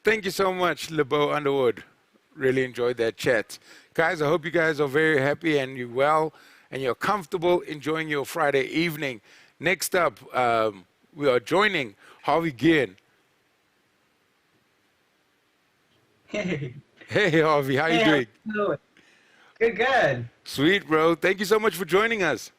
Thank you so much, LeBeau Underwood. Really enjoyed that chat. Guys, I hope you guys are very happy and you're well and you're comfortable enjoying your Friday evening. Next up, we are joining Harvey Guillen. Hey. Hey, Harvey, how you doing? How's it going? Good, good. Sweet, bro. Thank you so much for joining us.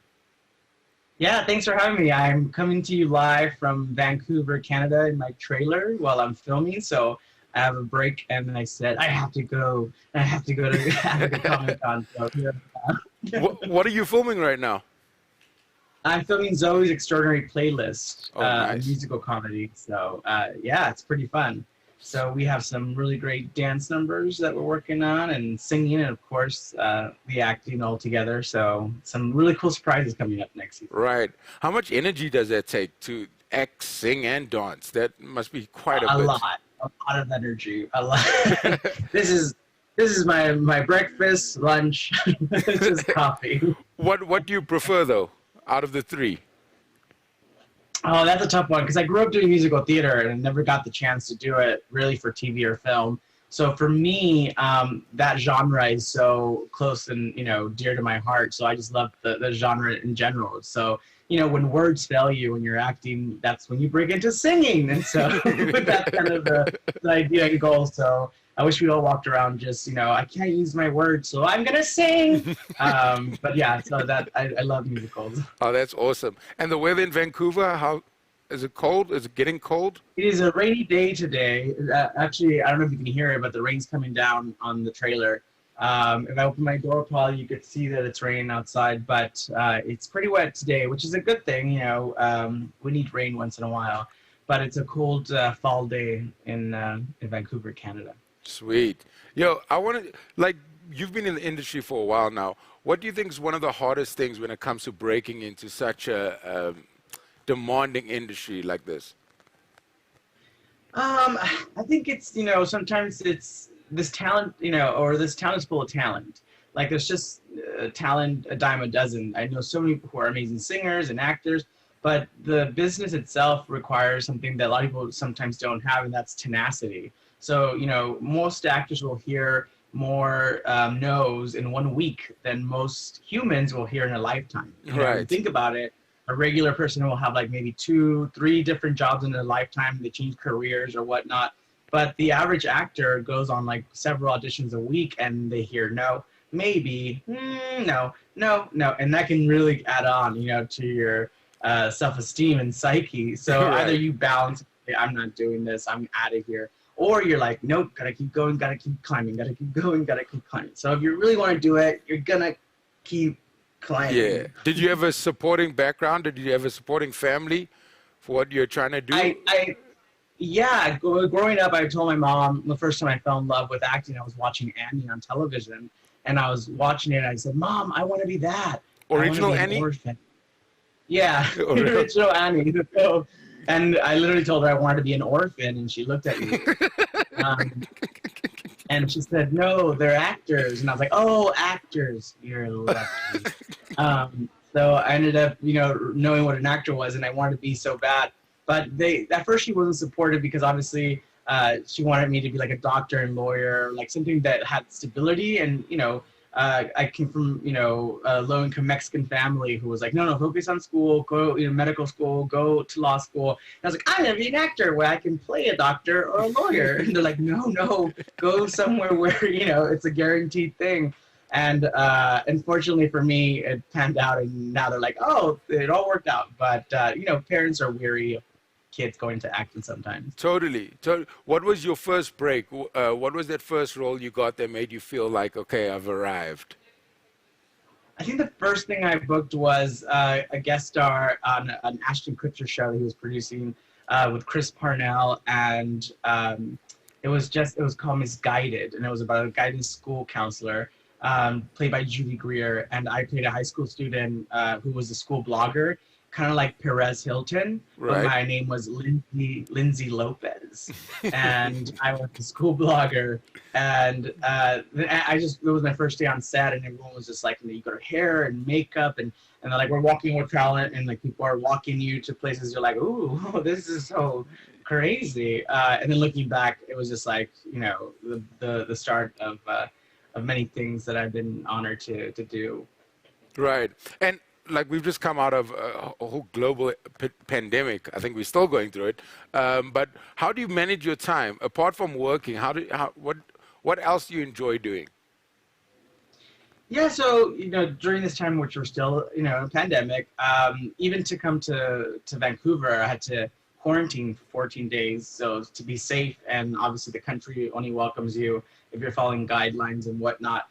Yeah, thanks for having me. I'm coming to you live from Vancouver, Canada in my trailer while I'm filming. So I have a break and I said, I have to go. I have to go to Comic-Con. So here I am. What are you filming right now? I'm filming Zoe's Extraordinary Playlist, Oh, nice. a musical comedy. So yeah, it's pretty fun. So we have some really great dance numbers that we're working on and singing and, of course, the acting all together. So some really cool surprises coming up next season. Right. How much energy does that take to act, sing, and dance? That must be quite a bit. A lot of energy. A lot. This is my breakfast, lunch, just coffee. What do you prefer, though, out of the three? Oh, that's a tough one because I grew up doing musical theater and I never got the chance to do it really for TV or film. So for me, that genre is so close and dear to my heart. So I just love the genre in general. So when words fail you when you're acting, that's when you break into singing. And so that's kind of the idea and goal. So I wish we all walked around just I can't use my words, so I'm gonna sing. But yeah, so that I love musicals. Oh, that's awesome. And the weather in Vancouver, how is it cold? Is it getting cold? It is a rainy day today. Actually, I don't know if you can hear it, but the rain's coming down on the trailer. If I open my door, probably you could see that it's raining outside, but it's pretty wet today, which is a good thing. We need rain once in a while, but it's a cold fall day in Vancouver, Canada. Sweet. Yo, I want to, you've been in the industry for a while now. What do you think is one of the hardest things when it comes to breaking into such a demanding industry like this? I think it's, sometimes it's this talent, or this town is full of talent. Like there's just talent a dime a dozen. I know so many people who are amazing singers and actors, but the business itself requires something that a lot of people sometimes don't have, and that's tenacity. So, most actors will hear more no's in 1 week than most humans will hear in a lifetime. Right. Think about it. A regular person will have like maybe 2, 3 different jobs in their lifetime. They change careers or whatnot. But the average actor goes on like several auditions a week and they hear no, maybe, no. And that can really add on, to your self-esteem and psyche. So Right. either you balance, I'm not doing this, I'm out of here. Or you're like, nope, gotta keep going, gotta keep climbing, gotta keep going, gotta keep climbing. So if you really want to do it, you're gonna keep climbing. Yeah. Did you have a supporting background? Did you have a supporting family for what you're trying to do? Yeah, growing up, I told my mom the first time I fell in love with acting, I was watching Annie on television. And I was watching it, and I said, Mom, I want to be that. Original I wanna be an Annie? orphan. Yeah, Original. original Annie. So, and I literally told her I wanted to be an orphan, and she looked at me. And she said, no, they're actors. And I was like, oh, actors. You're lucky. So I ended up, knowing what an actor was, and I wanted to be so bad. But at first she wasn't supportive because obviously she wanted me to be like a doctor and lawyer, like something that had stability. And, I came from, a low-income Mexican family who was like, no, focus on school, go, medical school, go to law school. And I was like, I'm going to be an actor where I can play a doctor or a lawyer. And they're like, no, go somewhere where, it's a guaranteed thing. And unfortunately for me, it panned out. And now they're like, oh, it all worked out. But, parents are weary of kids going to acting sometimes. Totally. What was your first break? What was that first role you got that made you feel like, okay, I've arrived? I think the first thing I booked was a guest star on an Ashton Kutcher show that he was producing with Chris Parnell, and it was called Misguided, and it was about a guidance school counselor played by Judy Greer, and I played a high school student who was a school blogger, kind of like Perez Hilton, Right. but my name was Lindsay Lopez, and I was a school blogger, and it was my first day on set, and everyone was just like, you got hair and makeup, and they're like, we're walking with talent, and like people are walking you to places, you're like, ooh, this is so crazy. And then looking back, it was just like, the start of many things that I've been honored to do. Right. And like we've just come out of a whole global pandemic. I think we're still going through it. But how do you manage your time apart from working? What else do you enjoy doing? Yeah, so during this time, which we're still in a pandemic, even to come to Vancouver, I had to quarantine for 14 days, so to be safe. And obviously, the country only welcomes you if you're following guidelines and whatnot.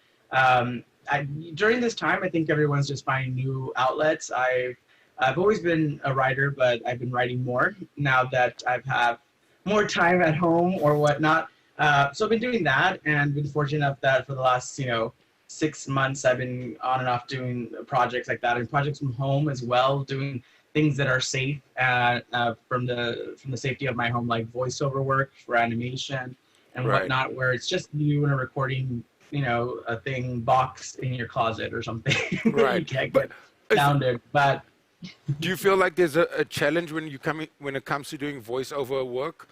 During this time, I think everyone's just finding new outlets. I've always been a writer, but I've been writing more now that I've had more time at home or whatnot. So I've been doing that, and been fortunate enough that for the last 6 months, I've been on and off doing projects like that, and projects from home as well, doing things that are safe from the safety of my home, like voiceover work for animation and whatnot, where it's just you and a recording, a thing boxed in your closet or something. Right. You can't get sounded. But do you feel like there's a challenge when it comes to doing voiceover work,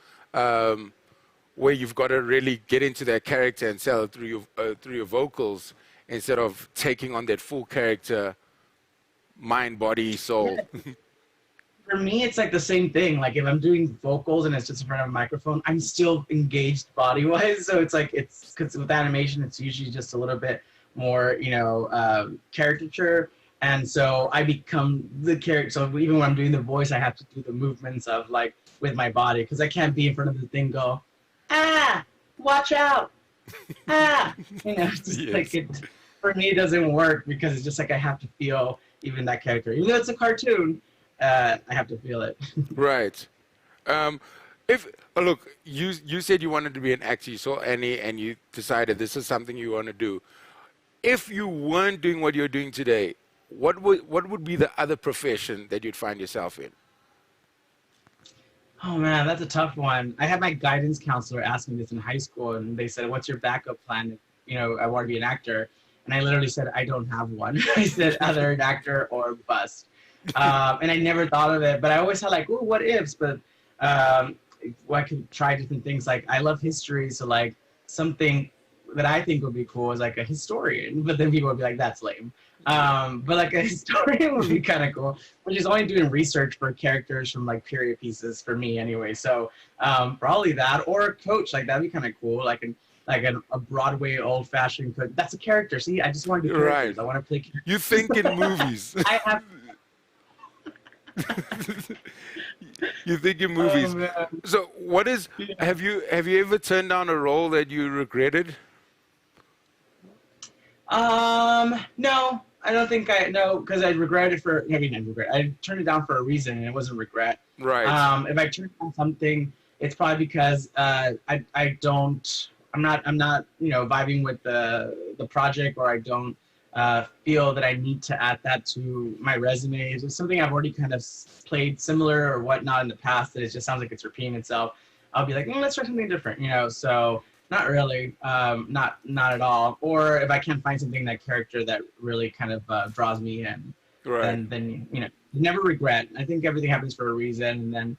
where you've got to really get into that character and sell it through your vocals, instead of taking on that full character, mind, body, soul? For me, it's like the same thing. Like if I'm doing vocals and it's just in front of a microphone, I'm still engaged body-wise. So it's like, because with animation, it's usually just a little bit more, caricature. And so I become the character. So even when I'm doing the voice, I have to do the movements of like with my body, because I can't be in front of the thing go, watch out. Just like for me, it doesn't work, because it's just like I have to feel even that character. Even though it's a cartoon, I have to feel it. Right. Look, you said you wanted to be an actor. You saw Annie and you decided this is something you want to do. If you weren't doing what you're doing today, what would be the other profession that you'd find yourself in? Oh man, that's a tough one. I had my guidance counselor ask me this in high school, and they said, "What's your backup plan? I want to be an actor." And I literally said, "I don't have one." I said, "Either an actor or bust." And I never thought of it, but I always had like, "Ooh, what ifs?" But I could try different things. Like I love history, so like something that I think would be cool is like a historian. But then people would be like, "That's lame." But like a historian would be kind of cool, which is only doing research for characters from like period pieces for me anyway. So probably that, or a coach, like that'd be kind of cool, like a Broadway old-fashioned coach. That's a character. See, I just want to do characters. Right. I want to play characters. You think in movies. I have. You think in movies. Oh, so have you ever turned down a role that you regretted? No, I don't think because I regret it I turned it down for a reason, and it wasn't regret. Right. If I turn down something, it's probably because I'm not vibing with the project, or I don't feel that I need to add that to my resume. It's something I've already kind of played similar or whatnot in the past, that it just sounds like it's repeating itself. I'll be like, let's try something different, so not really, not at all. Or if I can't find something, that character that really kind of draws me in, right. then never regret. I think everything happens for a reason. And then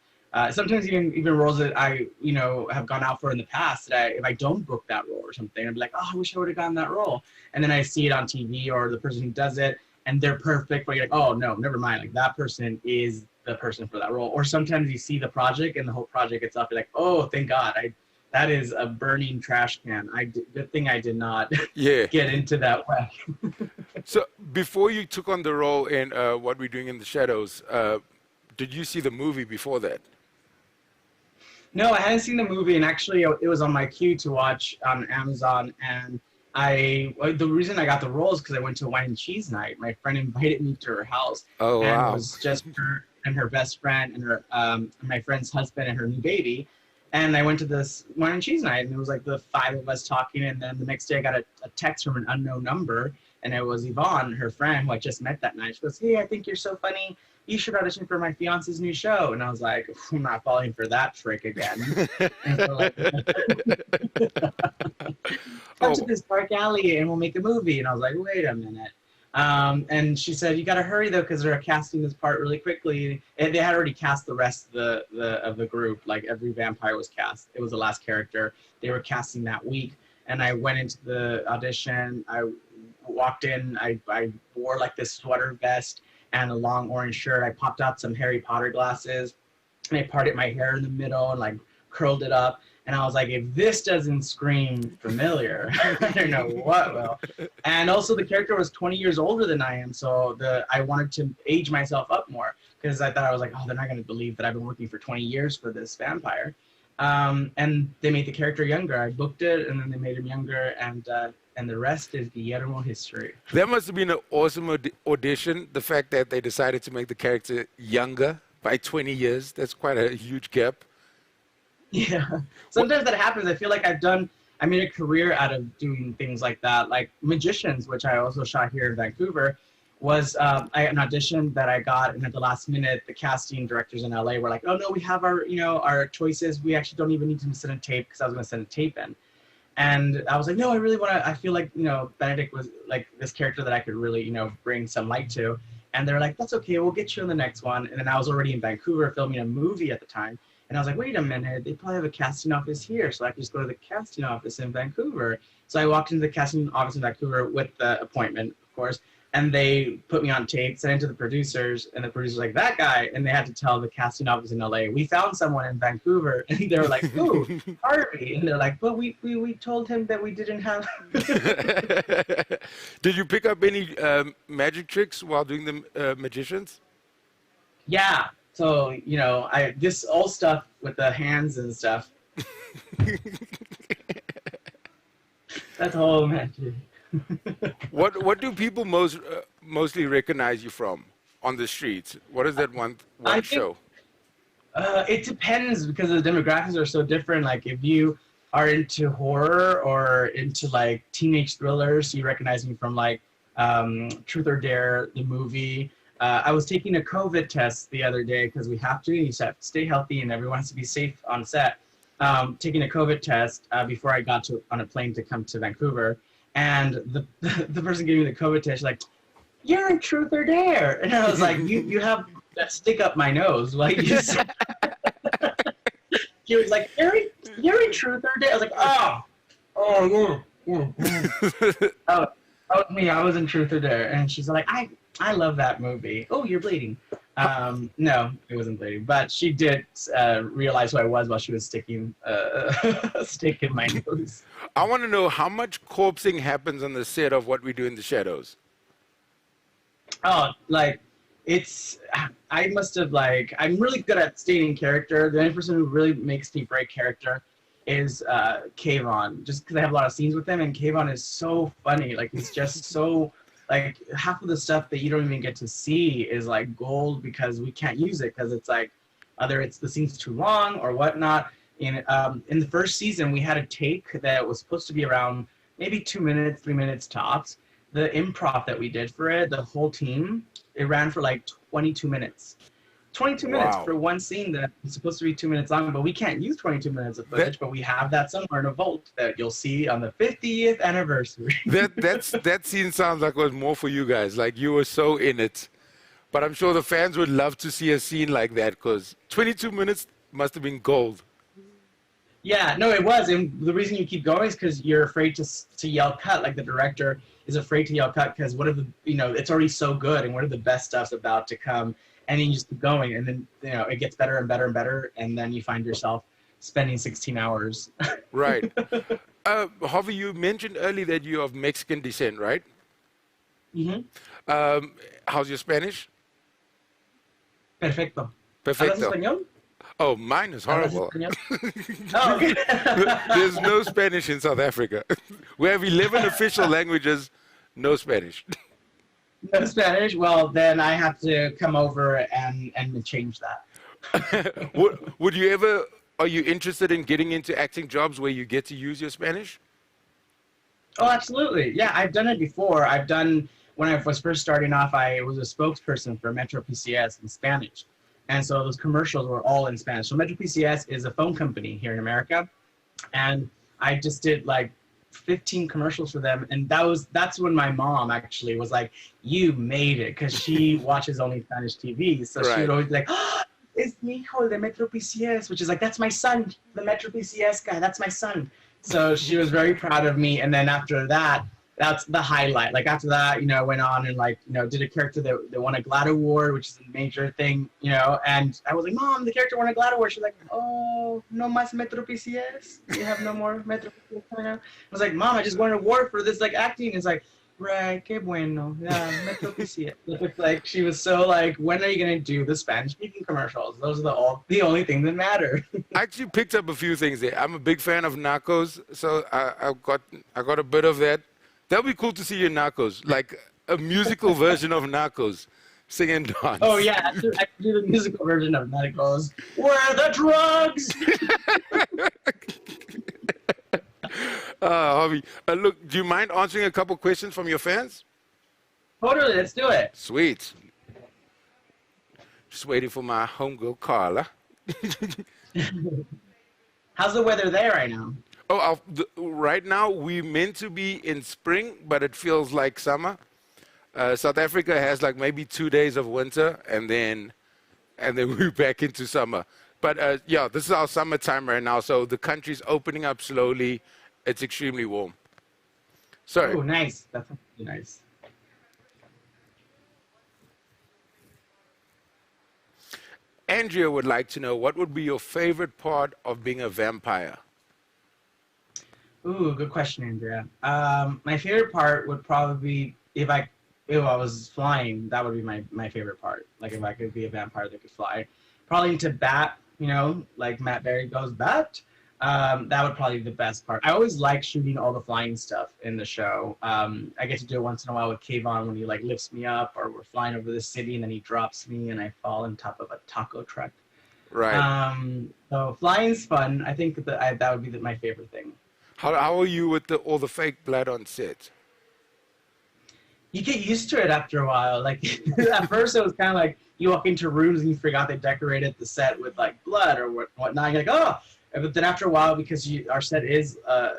sometimes even roles that I have gone out for in the past, that if I don't book that role or something, I'd be like, oh, I wish I would have gotten that role. And then I see it on TV, or the person who does it, and they're perfect, but you're like, oh no, never mind, like that person is the person for that role. Or sometimes you see the project and the whole project itself, you're like, oh, thank God, that is a burning trash can. Good thing I did not get into that way. So before you took on the role in What We're Doing in the Shadows, did you see the movie before that? No, I hadn't seen the movie, and actually it was on my queue to watch on Amazon. And the reason I got the role is because I went to a wine and cheese night. My friend invited me to her house. Oh, and wow. It was just her and her best friend and her my friend's husband and her new baby. And I went to this wine and cheese night, and it was like the 5 of us talking. And then the next day I got a text from an unknown number, and it was Yvonne, her friend, who I just met that night. She goes, "Hey, I think you're so funny. You should audition for my fiance's new show." And I was like, I'm not falling for that trick again. And so like, come to this dark alley and we'll make a movie. And I was like, wait a minute. And she said, "You got to hurry though, because they're casting this part really quickly." And they had already cast the rest of the group. Like every vampire was cast. It was the last character they were casting that week. And I went into the audition. I walked in. I wore like this sweater vest and a long orange shirt. I popped out some Harry Potter glasses, and I parted my hair in the middle and like curled it up. And I was like, if this doesn't scream familiar, I don't know what will. And also the character was 20 years older than I am, so I wanted to age myself up more, because I thought, I was like, oh, they're not going to believe that I've been working for 20 years for this vampire. And they made the character younger. I booked it, and then they made him younger, and the rest is Guillermo history. That must have been an awesome audition, the fact that they decided to make the character younger by 20 years. That's quite a huge gap. Yeah. Sometimes that happens. I feel like I made a career out of doing things like that. Like Magicians, which I also shot here in Vancouver, was an audition that I got, and at the last minute, the casting directors in LA were like, "Oh no, we have our choices. We actually don't even need to send a tape," because I was going to send a tape in. And I was like, "No, I really want to." I feel like Benedict was like this character that I could really bring some light to. And they're like, "That's okay. We'll get you in the next one." And then I was already in Vancouver filming a movie at the time. And I was like, wait a minute, they probably have a casting office here, so I could just go to the casting office in Vancouver. So I walked into the casting office in Vancouver with the appointment, of course, and they put me on tape, sent it to the producers, and the producers were like, that guy, and they had to tell the casting office in LA, we found someone in Vancouver, and they were like, ooh, Harvey, and they're like, but we told him that we didn't have. Did you pick up any magic tricks while doing the Magicians? Yeah. So, this old stuff with the hands and stuff. That's all magic. What do people mostly recognize you from on the streets? What is that one show? It depends, because the demographics are so different. Like if you are into horror or into like teenage thrillers, you recognize me from like Truth or Dare, the movie. I was taking a COVID test the other day, because we have to. You just have to stay healthy, and everyone has to be safe on set. Taking a COVID test before I got on a plane to come to Vancouver, and the person giving me the COVID test, like, "You're in Truth or Dare," and I was like, "You have that stick up my nose, like you said." He was like, "You're in Truth or Dare." I was like, "Oh yeah." Oh, me. I was in Truth or Dare, and she's like, I love that movie. Oh, you're bleeding. No, it wasn't bleeding, but she did realize who I was while she was sticking a stick in my nose. I want to know how much corpsing happens on the set of What We Do in the Shadows. Oh, like I must have I'm really good at staying in character. The only person who really makes me break character is Kayvon, just because I have a lot of scenes with him, and Kayvon is so funny. Like he's just so. Like half of the stuff that you don't even get to see is like gold, because we can't use it, because it's like either the scene's too long or whatnot. In the first season, we had a take that was supposed to be around maybe 2 minutes, 3 minutes tops. The improv that we did for it, the whole team, it ran for like 22 minutes. 22 minutes for one scene that is supposed to be 2 minutes long, but we can't use 22 minutes of footage, but we have that somewhere in a vault that you'll see on the 50th anniversary. That scene sounds like it was more for you guys, like you were so in it. But I'm sure the fans would love to see a scene like that, because 22 minutes must have been gold. Yeah, no, it was. And the reason you keep going is because you're afraid to yell cut. Like the director is afraid to yell cut, because what if it's already so good, and what if the best stuff's about to come? And then you just keep going, and then it gets better and better and better, and then you find yourself spending 16 hours. Right. Harvey, you mentioned earlier that you're of Mexican descent, right? Mm-hmm. How's your Spanish? Perfecto. Perfecto. ¿Hablas español? Oh, mine is horrible. Oh, okay. There's no Spanish in South Africa. We have 11 official languages, no Spanish. No Spanish? Well, then I have to come over and change that. Would you ever, are you interested in getting into acting jobs where you get to use your Spanish? Oh, absolutely. Yeah, I've done it before. When I was first starting off, I was a spokesperson for Metro PCS in Spanish. And so those commercials were all in Spanish. So Metro PCS is a phone company here in America. And I just did 15 commercials for them, and that's when my mom actually was like, "You made it," because she watches only Spanish TV, so she would always be like, "Oh, it's mi hijo de Metro PCS," which is like, "That's my son, the Metro PCS guy. That's my son." So she was very proud of me, and then after that, that's the highlight. Like after that, I went on and did a character that won a GLAAD award, which is a major thing, and I was like, "Mom, the character won a GLAAD award." She's like, "Oh, no más Metro PCS? You have no more Metro PCS coming out?" I was like, "Mom, I just won an award for this acting." It's like, "Right, qué bueno, yeah, Metro PCS." Like she was so like, "When are you gonna do the Spanish speaking commercials? Those are the only things that matter." I actually picked up a few things there. I'm a big fan of Narcos, so I got a bit of that. That'd be cool to see you in Narcos, like a musical version of Narcos, sing and dance. Oh yeah, I could do the musical version of that. It goes, "Where are the drugs?" Harvey, look, do you mind answering a couple questions from your fans? Totally, let's do it. Sweet. Just waiting for my homegirl Carla. How's the weather there right now? Oh, right now we're meant to be in spring, but it feels like summer. South Africa has like maybe 2 days of winter, and then we're back into summer. But yeah, this is our summertime right now, so the country's opening up slowly. It's extremely warm. So. Oh, nice. That's really nice. Andrea would like to know, what would be your favorite part of being a vampire? Ooh, good question, Andrea. My favorite part would probably be if I was flying. That would be my favorite part. Like if I could be a vampire that could fly, probably into bat. Like Matt Berry goes bat. That would probably be the best part. I always like shooting all the flying stuff in the show. I get to do it once in a while with Kayvon when he lifts me up, or we're flying over the city and then he drops me and I fall on top of a taco truck. Right. So flying's fun. I think that would be my favorite thing. How are you with all the fake blood on set? You get used to it after a while. Like at first it was kind of like you walk into rooms and you forgot they decorated the set with blood or whatnot. You're like, oh. But then after a while, because our set is, a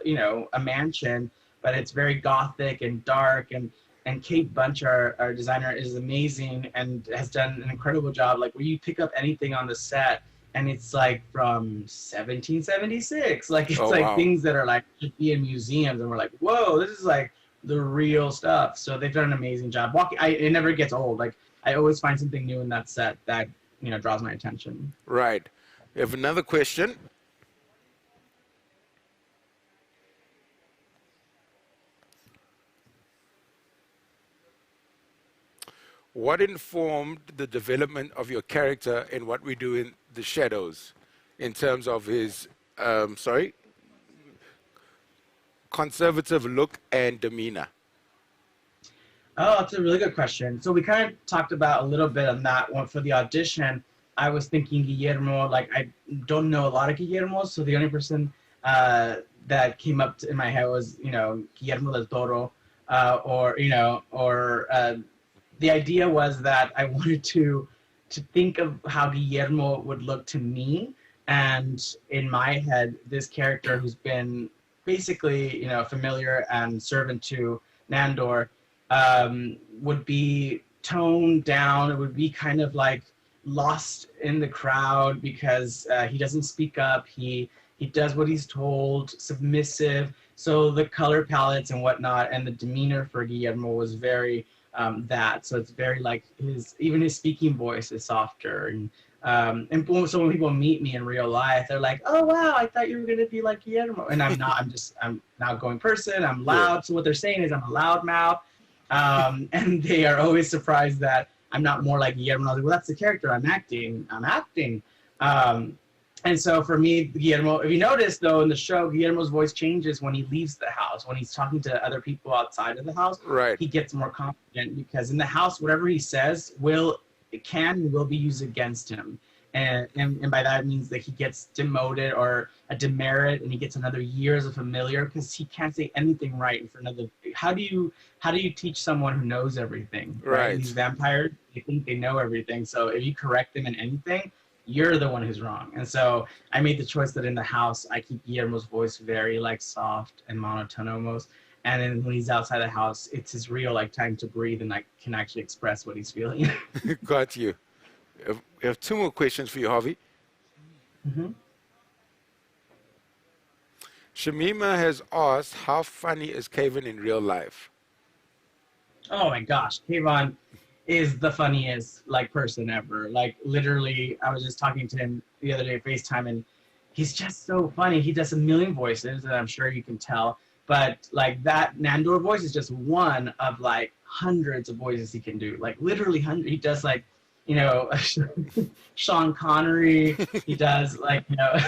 mansion, but it's very gothic and dark, and Kate Bunch, our designer, is amazing and has done an incredible job. Like where you pick up anything on the set, and it's from 1776. Like it's wow. Things that are should be in museums, and we're like, whoa, this is the real stuff. So they've done an amazing job. It never gets old. I always find something new in that set that draws my attention. Right. We have another question. What informed the development of your character and what we do in the shadows in terms of his, conservative look and demeanor? Oh, that's a really good question. So we kind of talked about a little bit on that one for the audition. I was thinking Guillermo, I don't know a lot of Guillermos, so the only person that came up in my head was, Guillermo del Toro, the idea was that I wanted to think of how Guillermo would look to me, and in my head, this character who's been basically, familiar and servant to Nandor, would be toned down. It would be kind of lost in the crowd because he doesn't speak up. He does what he's told, submissive. So the color palettes and whatnot, and the demeanor for Guillermo was very that. So it's very even his speaking voice is softer. And so when people meet me in real life, they're like, "Oh wow, I thought you were gonna be like Guillermo," and I'm not. I'm an outgoing person. I'm loud. Yeah. So what they're saying is I'm a loud mouth, and they are always surprised that I'm not more like Guillermo. I was like, well, that's the character I'm acting. And so for me, Guillermo, if you notice though in the show, Guillermo's voice changes when he leaves the house. When he's talking to other people outside of the house, right, he gets more confident because in the house, whatever he says will be used against him. And by that it means that he gets demoted or a demerit, and he gets another year as a familiar because he can't say anything right for another. How do you teach someone who knows everything? Right. These vampires, they think they know everything. So if you correct them in anything, you're the one who's wrong. And so I made the choice that in the house, I keep Guillermo's voice very like soft and monotone almost. And then when he's outside the house, it's his real like time to breathe and like can actually express what he's feeling. Got you. We have two more questions for you, Harvey. Mm-hmm. Shamima has asked, how funny is Kevin in real life? Oh my gosh, Kayvon is the funniest like person ever. Like literally, I was just talking to him the other day, FaceTime, and he's just so funny. He does a million voices, and I'm sure you can tell. But like that Nandor voice is just one of like hundreds of voices he can do. Like literally hundreds. He does like, you know, Sean Connery. He does like, you know,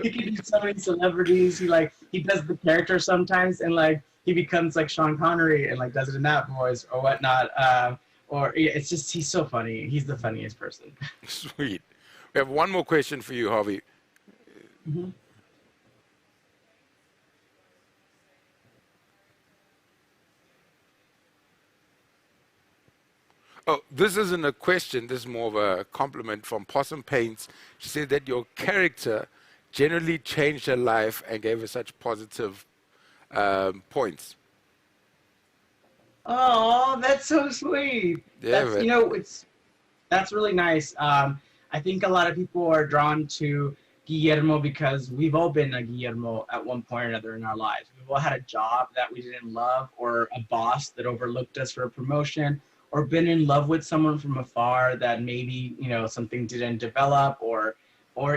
he can do so many celebrities. He does the character sometimes, and like he becomes like Sean Connery and like does it in that voice or whatnot. Or it's just he's so funny. He's the funniest person. Sweet. We have one more question for you, Harvey. Mm-hmm. Oh, this isn't a question. This is more of a compliment from Possum Paints. She said that your character generally changed her life and gave her such positive points. Oh, that's so sweet. Yeah, That's, you know, that's really nice. I think a lot of people are drawn to Guillermo because we've all been a Guillermo at one point or another in our lives. We've all had a job that we didn't love, or a boss that overlooked us for a promotion, or been in love with someone from afar that maybe, you know, something didn't develop, or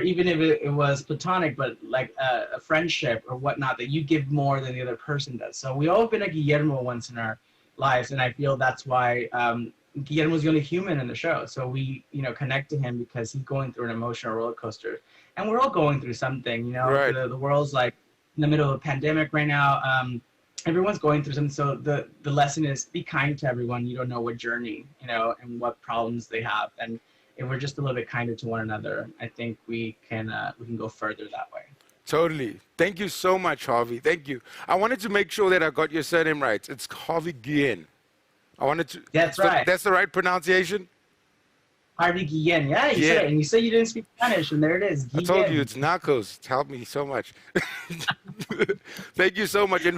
even if it was platonic, but like a friendship or whatnot, that you give more than the other person does. So we all have been a Guillermo once in our lives, and I feel that's why Guillermo's the only human in the show. So we, you know, connect to him because he's going through an emotional roller coaster, and we're all going through something. You know, Right. the world's like in the middle of a pandemic right now. Everyone's going through something. So the lesson is be kind to everyone. You don't know what journey, you know, and what problems they have, and if we're just a little bit kinder to one another, I think we can go further that way. Totally. Thank you so much, Harvey. Thank you. I wanted to make sure that I got your surname right. It's Harvey Guillén. I wanted to. That's right. That's the right pronunciation? Harvey Guillén. Yeah, you said it, and you said you didn't speak Spanish, and there it is. I told Guillén. you it's Narcos. It's helped me so much. Thank you so much. And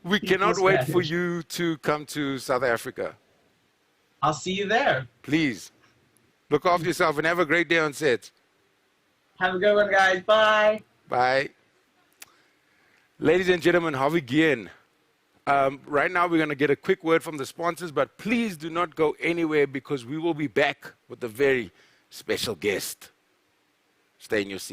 we cannot wait for you to come to South Africa. I'll see you there. Please. Look after yourself and have a great day on set. Have a good one, guys. Bye. Bye. Ladies and gentlemen, Harvey Guillén. Right now, we're going to get a quick word from the sponsors, but please do not go anywhere because we will be back with a very special guest. Stay in your seat.